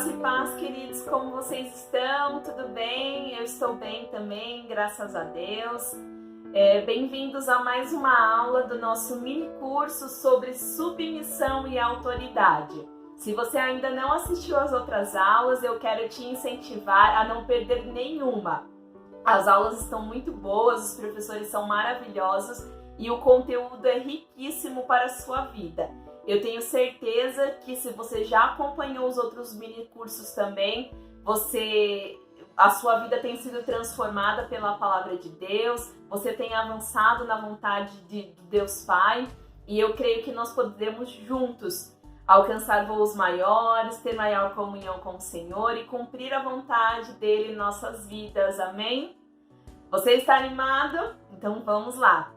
Graça e paz, queridos, como vocês estão? Tudo bem? Eu estou bem também, graças a Deus. Bem-vindos a mais uma aula do nosso mini curso sobre submissão e autoridade. Se você ainda não assistiu às outras aulas, eu quero te incentivar a não perder nenhuma. As aulas estão muito boas, os professores são maravilhosos e o conteúdo é riquíssimo para a sua vida. Eu tenho certeza que se você já acompanhou os outros mini cursos também, a sua vida tem sido transformada pela palavra de Deus, você tem avançado na vontade de Deus Pai, e eu creio que nós podemos juntos alcançar voos maiores, ter maior comunhão com o Senhor e cumprir a vontade dele em nossas vidas, amém? Você está animado? Então vamos lá!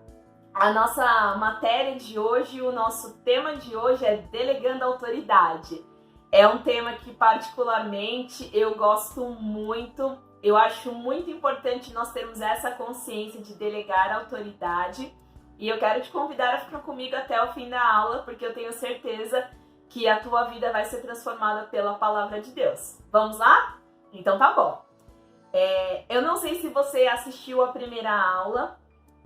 A nossa matéria de hoje, o nosso tema de hoje é delegando autoridade. É um tema que particularmente eu gosto muito, eu acho muito importante nós termos essa consciência de delegar autoridade e eu quero te convidar a ficar comigo até o fim da aula, porque eu tenho certeza que a tua vida vai ser transformada pela palavra de Deus. Vamos lá? Então tá bom. Eu não sei se você assistiu a primeira aula,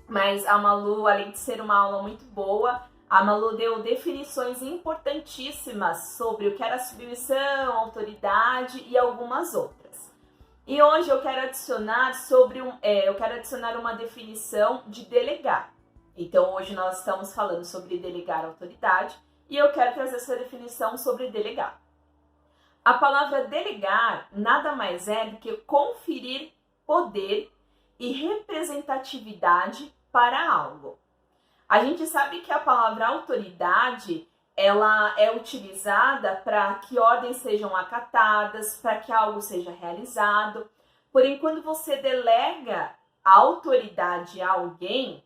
mas a Malu, além de ser uma aula muito boa, a Malu deu definições importantíssimas sobre o que era submissão, autoridade e algumas outras. E hoje eu quero adicionar uma definição de delegar. Então hoje nós estamos falando sobre delegar autoridade e eu quero trazer essa definição sobre delegar. A palavra delegar nada mais é do que conferir poder e representatividade para algo. A gente sabe que a palavra autoridade, ela é utilizada para que ordens sejam acatadas, para que algo seja realizado. Porém, quando você delega a autoridade a alguém,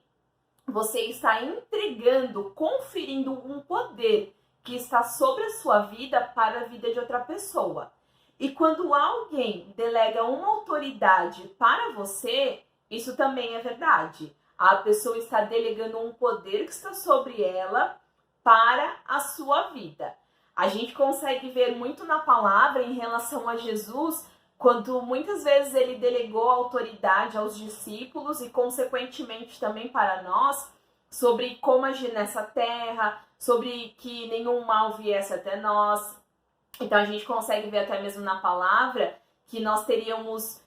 você está entregando, conferindo um poder que está sobre a sua vida para a vida de outra pessoa. E quando alguém delega uma autoridade para você, isso também é verdade. A pessoa está delegando um poder que está sobre ela para a sua vida. A gente consegue ver muito na palavra em relação a Jesus, quando muitas vezes ele delegou autoridade aos discípulos e consequentemente também para nós, sobre como agir nessa terra, sobre que nenhum mal viesse até nós. Então a gente consegue ver até mesmo na palavra que nós teríamos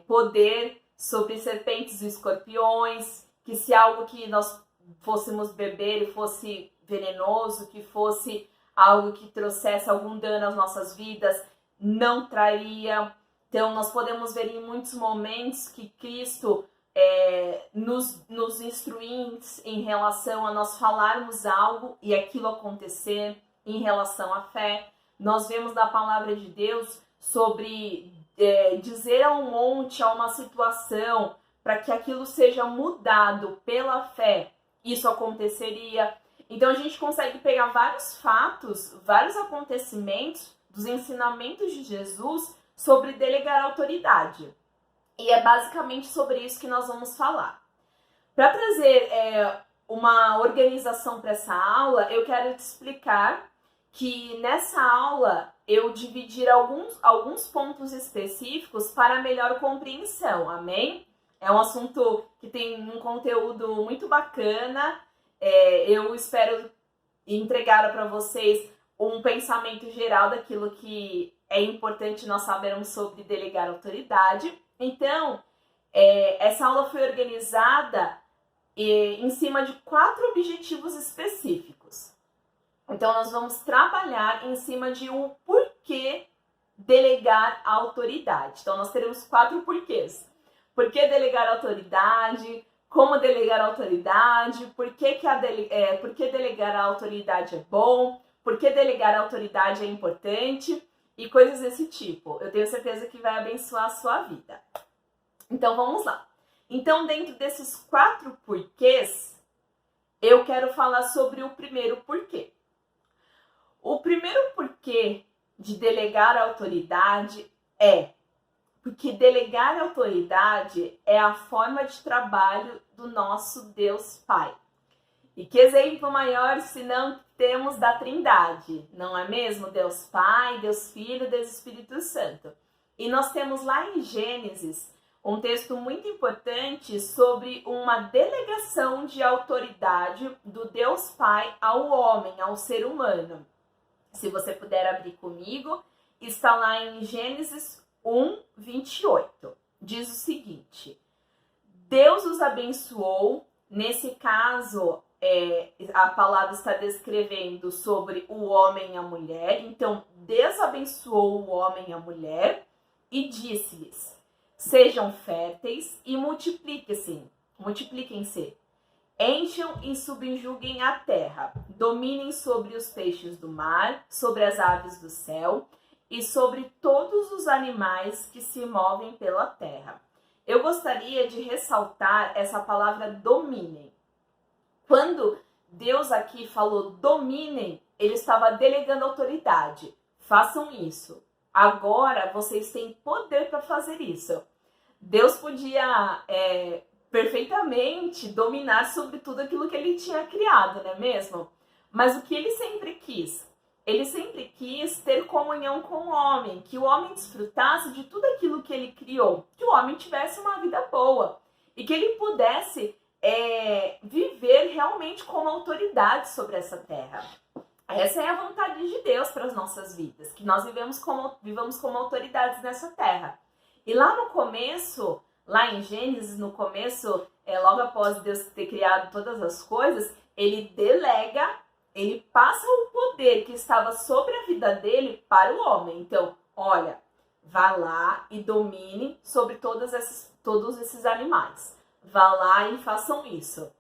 poder sobre serpentes e escorpiões, que se algo que nós fôssemos beber fosse venenoso, que fosse algo que trouxesse algum dano às nossas vidas, não traria. Então nós podemos ver em muitos momentos que Cristo nos instrui em relação a nós falarmos algo e aquilo acontecer em relação à fé. Nós vemos na palavra de Deus sobre dizer a um monte, a uma situação, para que aquilo seja mudado pela fé, isso aconteceria. Então a gente consegue pegar vários fatos, vários acontecimentos dos ensinamentos de Jesus sobre delegar autoridade. E é basicamente sobre isso que nós vamos falar. Para trazer uma organização para essa aula, eu quero te explicar que nessa aula eu dividir alguns pontos específicos para melhor compreensão, amém? É um assunto que tem um conteúdo muito bacana, eu espero entregar para vocês um pensamento geral daquilo que é importante nós sabermos sobre delegar autoridade. Então, essa aula foi organizada em cima de 4 objetivos específicos. Então, nós vamos trabalhar em cima de um porquê delegar a autoridade. Então, nós teremos 4 porquês. Por que delegar a autoridade? Como delegar a autoridade? Por que delegar a autoridade é bom? Por que delegar a autoridade é importante? E coisas desse tipo. Eu tenho certeza que vai abençoar a sua vida. Então, vamos lá. Então, dentro desses 4 porquês, eu quero falar sobre o primeiro porquê. O primeiro porquê de delegar a autoridade porque delegar a autoridade é a forma de trabalho do nosso Deus Pai. E que exemplo maior se não temos da Trindade, não é mesmo? Deus Pai, Deus Filho, Deus Espírito Santo. E nós temos lá em Gênesis um texto muito importante sobre uma delegação de autoridade do Deus Pai ao homem, ao ser humano. Se você puder abrir comigo, está lá em Gênesis 1, 28. Diz o seguinte: Deus os abençoou. Nesse caso, a palavra está descrevendo sobre o homem e a mulher. Então, Deus abençoou o homem e a mulher e disse-lhes: sejam férteis e multipliquem-se, encham e subjuguem a terra, dominem sobre os peixes do mar, sobre as aves do céu e sobre todos os animais que se movem pela terra. Eu gostaria de ressaltar essa palavra dominem. Quando Deus aqui falou dominem, ele estava delegando autoridade. Façam isso. Agora vocês têm poder para fazer isso. Deus podia perfeitamente dominar sobre tudo aquilo que ele tinha criado, não é mesmo? Mas o que ele sempre quis? Ele sempre quis ter comunhão com o homem, que o homem desfrutasse de tudo aquilo que ele criou, que o homem tivesse uma vida boa e que ele pudesse viver realmente como autoridade sobre essa terra. Essa é a vontade de Deus para as nossas vidas, que nós vivamos como autoridades nessa terra. E lá no começo, lá em Gênesis, no começo, logo após Deus ter criado todas as coisas, ele delega, ele passa o poder que estava sobre a vida dele para o homem. Então, olha, vá lá e domine sobre todos esses animais. Vá lá e façam isso.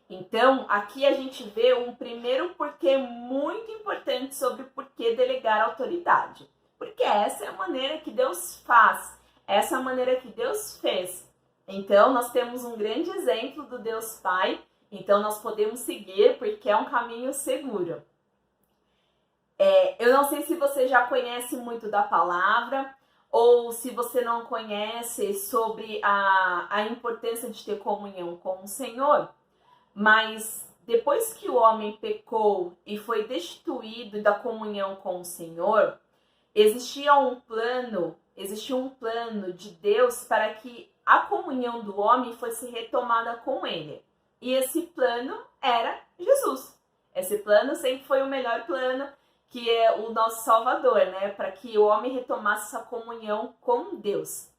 Então, aqui a gente vê um primeiro porquê muito importante sobre por que delegar autoridade. Porque essa é a maneira que Deus faz, essa é a maneira que Deus fez. Então, nós temos um grande exemplo do Deus Pai, então nós podemos seguir porque é um caminho seguro. Eu não sei se você já conhece muito da palavra, ou se você não conhece sobre a importância de ter comunhão com o Senhor. Mas depois que o homem pecou e foi destituído da comunhão com o Senhor, existia um plano de Deus para que a comunhão do homem fosse retomada com ele. E esse plano era Jesus. Esse plano sempre foi o melhor plano, que é o nosso Salvador, né? Para que o homem retomasse essa comunhão com Deus.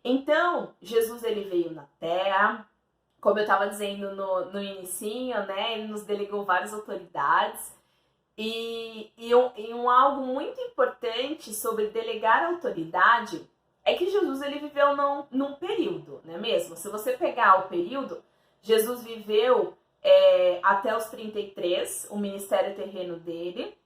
Então, Jesus ele veio na Terra. Como eu estava dizendo no inicinho, né, ele nos delegou várias autoridades e algo muito importante sobre delegar autoridade é que Jesus ele viveu num período, não é mesmo? Se você pegar o período, Jesus viveu até os 33, o ministério terreno dele.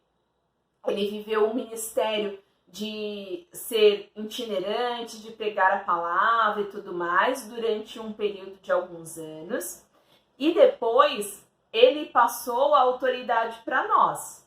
Ele viveu um ministério de ser itinerante, de pregar a palavra e tudo mais, durante um período de alguns anos. E depois, ele passou a autoridade para nós.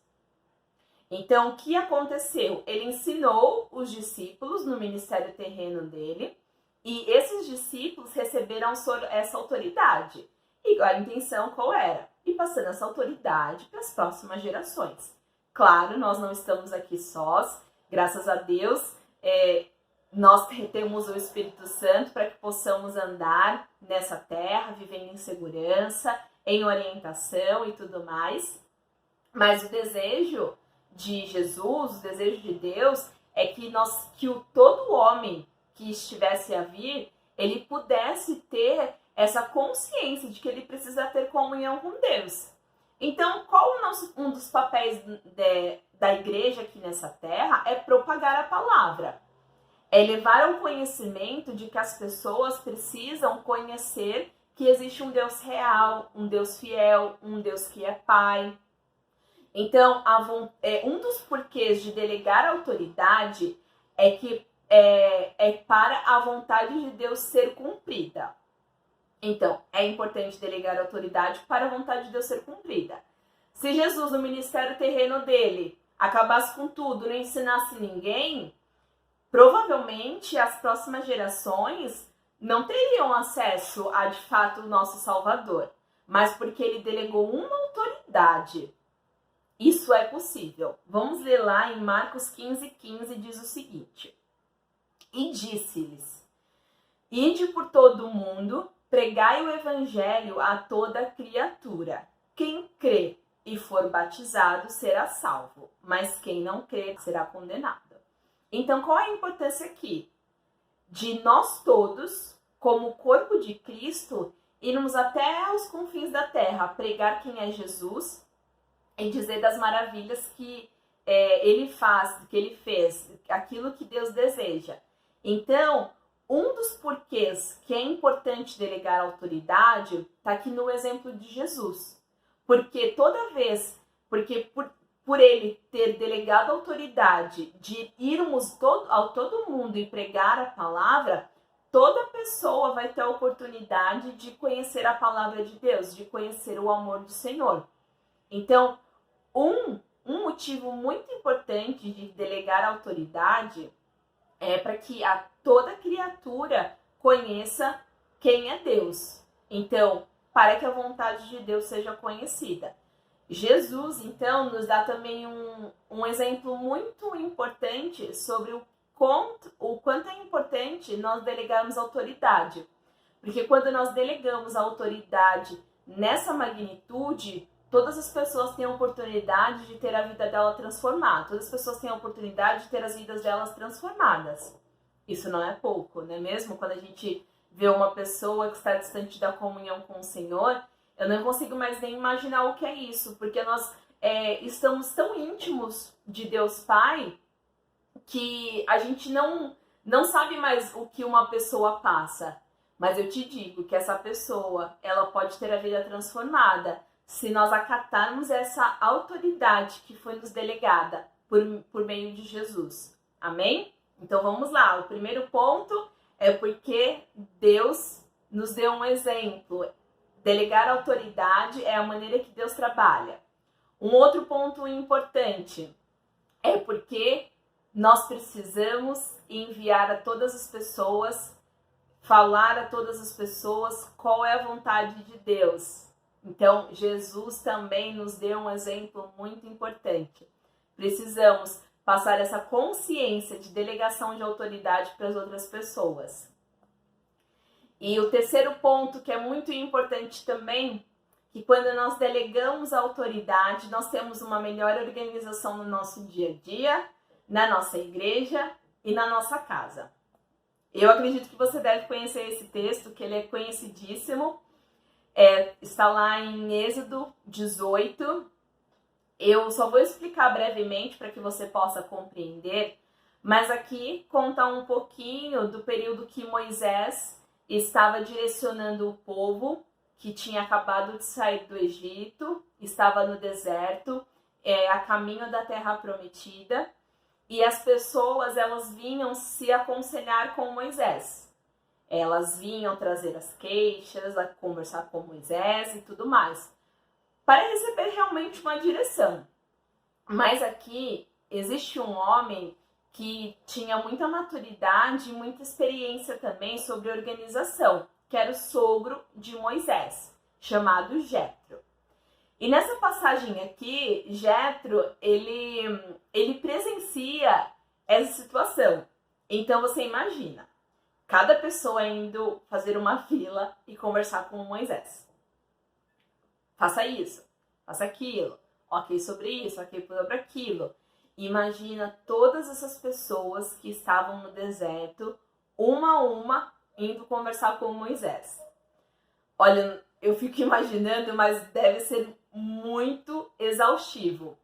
Então, o que aconteceu? Ele ensinou os discípulos no ministério terreno dele, e esses discípulos receberam essa autoridade. E a intenção qual era? Ir passando essa autoridade para as próximas gerações. Claro, nós não estamos aqui sós. Graças a Deus, nós temos o Espírito Santo para que possamos andar nessa terra, vivendo em segurança, em orientação e tudo mais. Mas o desejo de Jesus, o desejo de Deus, é que todo homem que estivesse a vir, ele pudesse ter essa consciência de que ele precisa ter comunhão com Deus. Então, qual um dos papéis da igreja aqui nessa terra é propagar a palavra. É levar ao conhecimento de que as pessoas precisam conhecer que existe um Deus real, um Deus fiel, um Deus que é Pai. Então, um dos porquês de delegar autoridade é que é para a vontade de Deus ser cumprida. Então, é importante delegar autoridade para a vontade de Deus ser cumprida. Se Jesus, no ministério terreno dele, acabasse com tudo, não ensinasse ninguém, provavelmente as próximas gerações não teriam acesso a, de fato, o nosso Salvador. mas porque ele delegou uma autoridade. Isso é possível. Vamos ler lá em Marcos 15:15, diz o seguinte: E disse-lhes: Ide por todo o mundo, pregai o evangelho a toda criatura. Quem crê e for batizado será salvo, mas quem não crê será condenado. Então, qual é a importância aqui? De nós todos, como corpo de Cristo, irmos até os confins da terra, pregar quem é Jesus e dizer das maravilhas que ele faz, que ele fez, aquilo que Deus deseja. Então, um dos porquês que é importante delegar autoridade está aqui no exemplo de Jesus. Porque toda vez, por ele ter delegado autoridade de irmos ao todo mundo e pregar a palavra, toda pessoa vai ter a oportunidade de conhecer a palavra de Deus, de conhecer o amor do Senhor. Então, um motivo muito importante de delegar autoridade é para que toda criatura conheça quem é Deus. Então, para que a vontade de Deus seja conhecida. Jesus, então, nos dá também um exemplo muito importante sobre o quanto é importante nós delegarmos autoridade. Porque quando nós delegamos a autoridade nessa magnitude, todas as pessoas têm a oportunidade de ter a vida dela transformada. Todas as pessoas têm a oportunidade de ter as vidas delas transformadas. Isso não é pouco, não é mesmo? Quando a gente vê uma pessoa que está distante da comunhão com o Senhor, eu não consigo mais nem imaginar o que é isso, porque nós estamos tão íntimos de Deus Pai que a gente não sabe mais o que uma pessoa passa. Mas eu te digo que essa pessoa, ela pode ter a vida transformada se nós acatarmos essa autoridade que foi nos delegada por meio de Jesus. Amém? Então vamos lá. O primeiro ponto é porque Deus nos deu um exemplo. Delegar autoridade é a maneira que Deus trabalha. Um outro ponto importante é porque nós precisamos enviar a todas as pessoas, falar a todas as pessoas qual é a vontade de Deus. Então, Jesus também nos deu um exemplo muito importante. Precisamos passar essa consciência de delegação de autoridade para as outras pessoas. E o terceiro ponto, que é muito importante também, que quando nós delegamos a autoridade, nós temos uma melhor organização no nosso dia a dia, na nossa igreja e na nossa casa. Eu acredito que você deve conhecer esse texto, que ele é conhecidíssimo. Está lá em Êxodo 18. Eu só vou explicar brevemente para que você possa compreender, mas aqui conta um pouquinho do período que Moisés estava direcionando o povo que tinha acabado de sair do Egito, estava no deserto, a caminho da Terra Prometida, e as pessoas elas vinham se aconselhar com Moisés. Elas vinham trazer as queixas, conversar com Moisés e tudo mais, para receber realmente uma direção. Mas aqui existe um homem que tinha muita maturidade e muita experiência também sobre organização, que era o sogro de Moisés, chamado Jetro. E nessa passagem aqui, Jetro, ele presencia essa situação. Então você imagina, cada pessoa indo fazer uma fila e conversar com Moisés. Faça isso, faça aquilo, ok sobre isso, ok sobre aquilo. Imagina todas essas pessoas que estavam no deserto, uma a uma, indo conversar com Moisés. Olha, eu fico imaginando, mas deve ser muito exaustivo.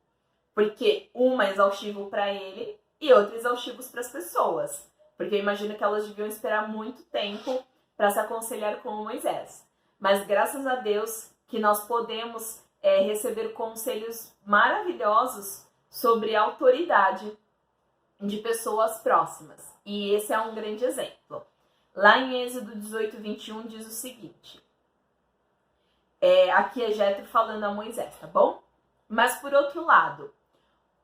Porque uma é exaustivo para ele e outra é exaustivo para as pessoas. Porque eu imagino que elas deviam esperar muito tempo para se aconselhar com Moisés. Mas graças a Deus que nós podemos receber conselhos maravilhosos sobre a autoridade de pessoas próximas. E esse é um grande exemplo. Lá em Êxodo 18:21 diz o seguinte. Aqui é Jetro falando a Moisés, tá bom? Mas por outro lado,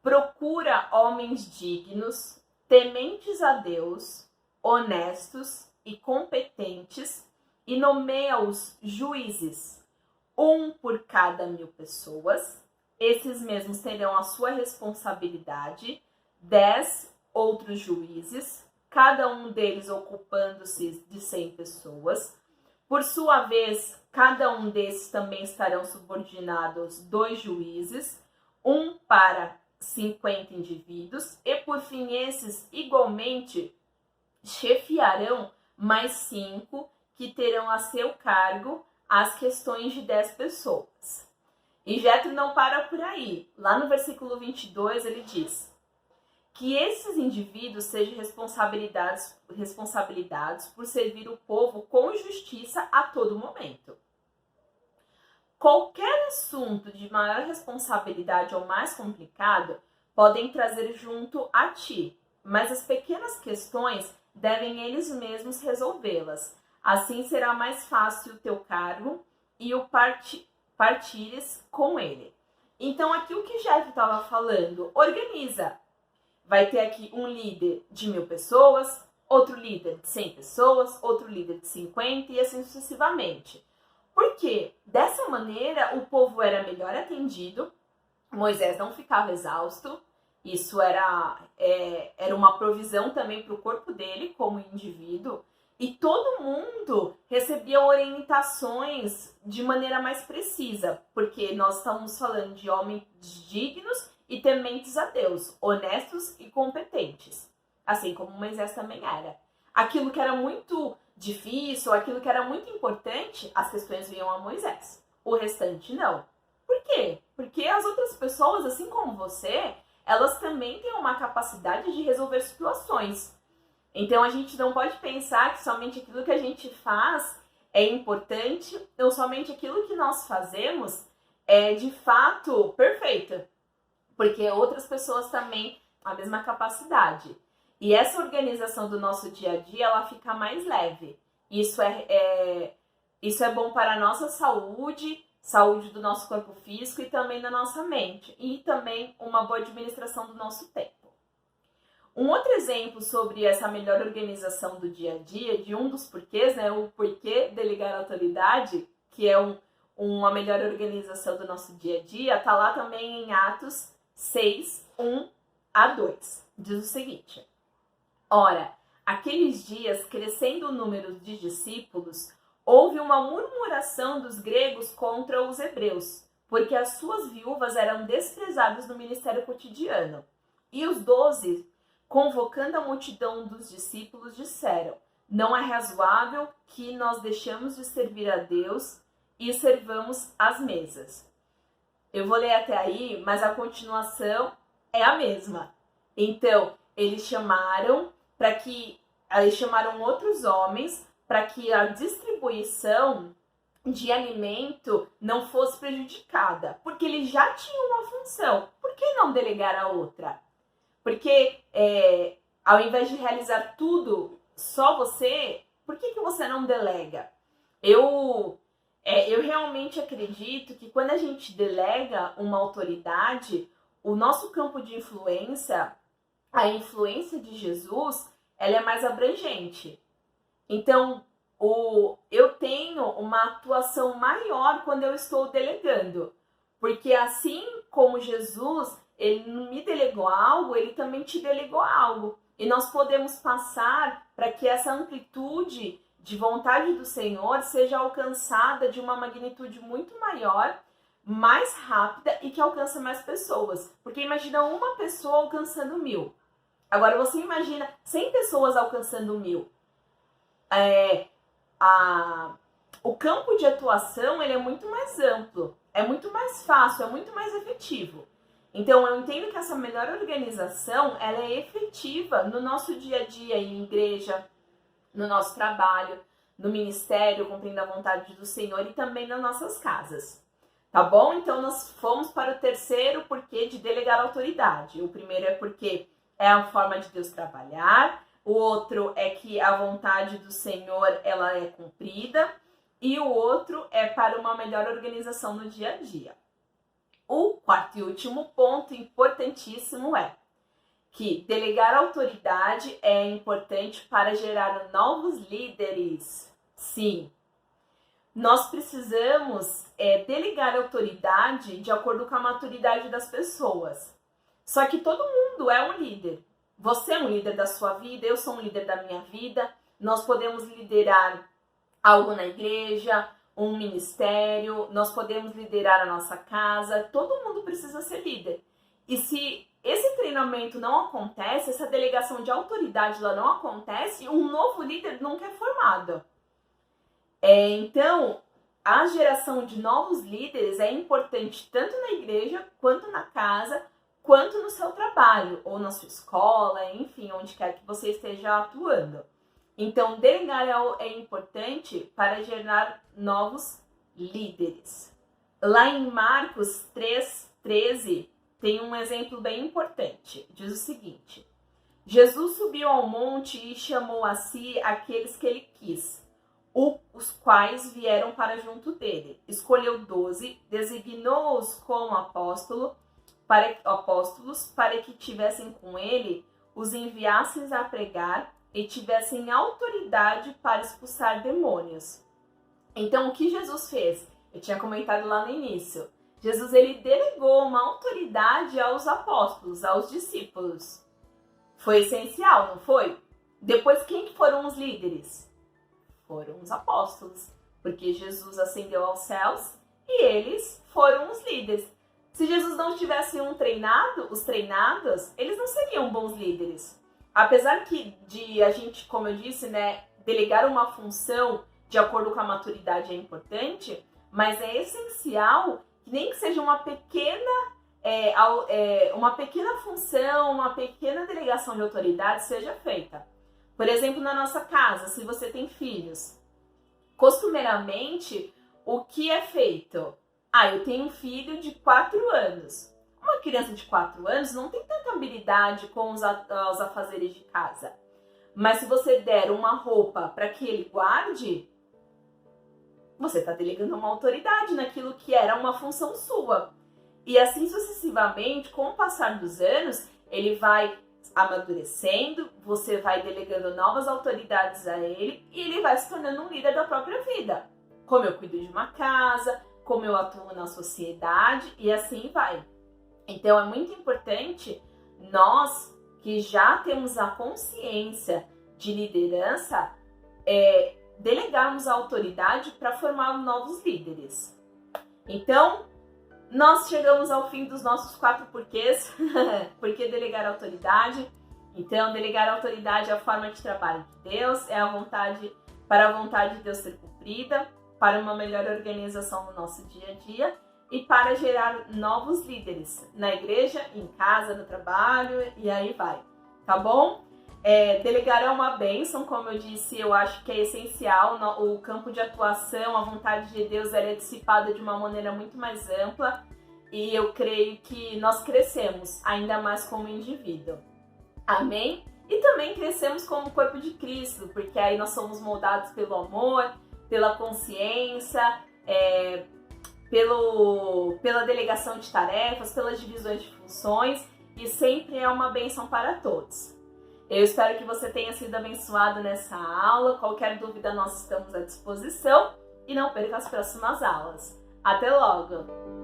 procura homens dignos, tementes a Deus, honestos e competentes, e nomeia-os juízes. um por cada 1.000 pessoas. Esses mesmos terão a sua responsabilidade, 10 outros juízes, cada um deles ocupando-se de 100 pessoas. Por sua vez, cada um desses também estarão subordinados 2 juízes, um para 50 indivíduos, e por fim esses igualmente chefiarão mais 5 que terão a seu cargo as questões de 10 pessoas. E Jetro não para por aí. Lá no versículo 22 ele diz que esses indivíduos sejam responsabilizados por servir o povo com justiça a todo momento. Qualquer assunto de maior responsabilidade ou mais complicado podem trazer junto a ti, mas as pequenas questões devem eles mesmos resolvê-las. Assim será mais fácil o teu cargo e o partires com ele. Então aqui o que Jetro estava falando, organiza. Vai ter aqui um líder de 1.000 pessoas, outro líder de 100 pessoas, outro líder de 50 e assim sucessivamente. Porque dessa maneira o povo era melhor atendido, Moisés não ficava exausto, isso era uma provisão também para o corpo dele como indivíduo, e todo mundo recebia orientações de maneira mais precisa, porque nós estamos falando de homens dignos e tementes a Deus, honestos e competentes, assim como Moisés também era. Aquilo que era muito difícil, aquilo que era muito importante, as questões vinham a Moisés. O restante não. Por quê? Porque as outras pessoas, assim como você, elas também têm uma capacidade de resolver situações. Então a gente não pode pensar que somente aquilo que a gente faz é importante ou somente aquilo que nós fazemos é de fato perfeito. Porque outras pessoas também têm a mesma capacidade. E essa organização do nosso dia a dia, ela fica mais leve. Isso é bom para a nossa saúde do nosso corpo físico e também da nossa mente. E também uma boa administração do nosso tempo. Um outro exemplo sobre essa melhor organização do dia a dia, de um dos porquês, né, o porquê delegar autoridade, que é uma melhor organização do nosso dia a dia, está lá também em Atos 6, 1 a 2. Diz o seguinte: ora, aqueles dias, crescendo o número de discípulos, houve uma murmuração dos gregos contra os hebreus, porque as suas viúvas eram desprezadas no ministério cotidiano. E os 12, convocando a multidão dos discípulos, disseram: não é razoável que nós deixemos de servir a Deus e servamos as mesas. Eu vou ler até aí, mas a continuação é a mesma. Então, eles chamaram outros homens para que a distribuição de alimento não fosse prejudicada, porque eles já tinham uma função. Por que não delegar a outra? Porque ao invés de realizar tudo só você, por que você não delega? Eu realmente acredito que quando a gente delega uma autoridade, o nosso campo de influência, a influência de Jesus, ela é mais abrangente. Então, eu tenho uma atuação maior quando eu estou delegando. Porque assim como Jesus, ele me delegou algo, ele também te delegou algo. E nós podemos passar para que essa amplitude de vontade do Senhor seja alcançada de uma magnitude muito maior, mais rápida e que alcance mais pessoas. Porque imagina uma pessoa alcançando 1.000. Agora você imagina 100 pessoas alcançando 1.000. O campo de atuação ele é muito mais amplo, é muito mais fácil, é muito mais efetivo. Então eu entendo que essa melhor organização ela é efetiva no nosso dia a dia, em igreja, no nosso trabalho, no ministério, cumprindo a vontade do Senhor e também nas nossas casas. Tá bom? Então nós fomos para o terceiro porquê de delegar autoridade. O primeiro é porque é a forma de Deus trabalhar. O outro é que a vontade do Senhor ela é cumprida. E o outro é para uma melhor organização no dia a dia. O quarto e último ponto importantíssimo é que delegar autoridade é importante para gerar novos líderes. Sim. nós precisamos delegar autoridade de acordo com a maturidade das pessoas. Só que todo mundo é um líder. Você é um líder da sua vida, eu sou um líder da minha vida. Nós podemos liderar algo na igreja, um ministério, nós podemos liderar a nossa casa. Todo mundo precisa ser líder. E se esse treinamento não acontece, essa delegação de autoridade lá não acontece, um novo líder nunca é formado. Então, a geração de novos líderes é importante tanto na igreja, quanto na casa, quanto no seu trabalho, ou na sua escola, enfim, onde quer que você esteja atuando. Então, delegar é importante para gerar novos líderes. Lá em Marcos 3:13, tem um exemplo bem importante. Diz o seguinte: Jesus subiu ao monte e chamou a si aqueles que ele quis, os quais vieram para junto dele. Escolheu 12, designou-os como apóstolos para que tivessem com ele, os enviassem a pregar e tivessem autoridade para expulsar demônios. Então, o que Jesus fez? Eu tinha comentado lá no início. Jesus, ele delegou uma autoridade aos apóstolos, aos discípulos. Foi essencial, não foi? Depois, quem foram os líderes? Foram os apóstolos, porque Jesus ascendeu aos céus e eles foram os líderes. Se Jesus não tivesse os treinados, eles não seriam bons líderes. Apesar de a gente, como eu disse, delegar uma função de acordo com a maturidade é importante, mas é essencial que nem que seja uma pequena função, uma pequena delegação de autoridade seja feita. Por exemplo, na nossa casa, se você tem filhos, costumeiramente, o que é feito? Eu tenho um filho de 4 anos. Uma criança de 4 anos não tem tanta habilidade com os afazeres de casa. Mas se você der uma roupa para que ele guarde, você está delegando uma autoridade naquilo que era uma função sua. E assim sucessivamente, com o passar dos anos, ele vai amadurecendo, você vai delegando novas autoridades a ele e ele vai se tornando um líder da própria vida. Como eu cuido de uma casa, como eu atuo na sociedade e assim vai. Então é muito importante nós que já temos a consciência de liderança delegarmos a autoridade para formar novos líderes. Então, nós chegamos ao fim dos nossos 4 porquês. Por que delegar autoridade? Então, delegar autoridade é a forma de trabalho de Deus, é para a vontade de Deus ser cumprida, para uma melhor organização no nosso dia a dia e para gerar novos líderes na igreja, em casa, no trabalho e aí vai, tá bom? Delegar é uma bênção, como eu disse, eu acho que é essencial. O campo de atuação, a vontade de Deus, ela é dissipada de uma maneira muito mais ampla e eu creio que nós crescemos ainda mais como indivíduo. Amém? E também crescemos como corpo de Cristo, porque aí nós somos moldados pelo amor, pela consciência, pela delegação de tarefas, pelas divisões de funções e sempre é uma bênção para todos. Eu espero que você tenha sido abençoado nessa aula. Qualquer dúvida, nós estamos à disposição. E não perca as próximas aulas. Até logo!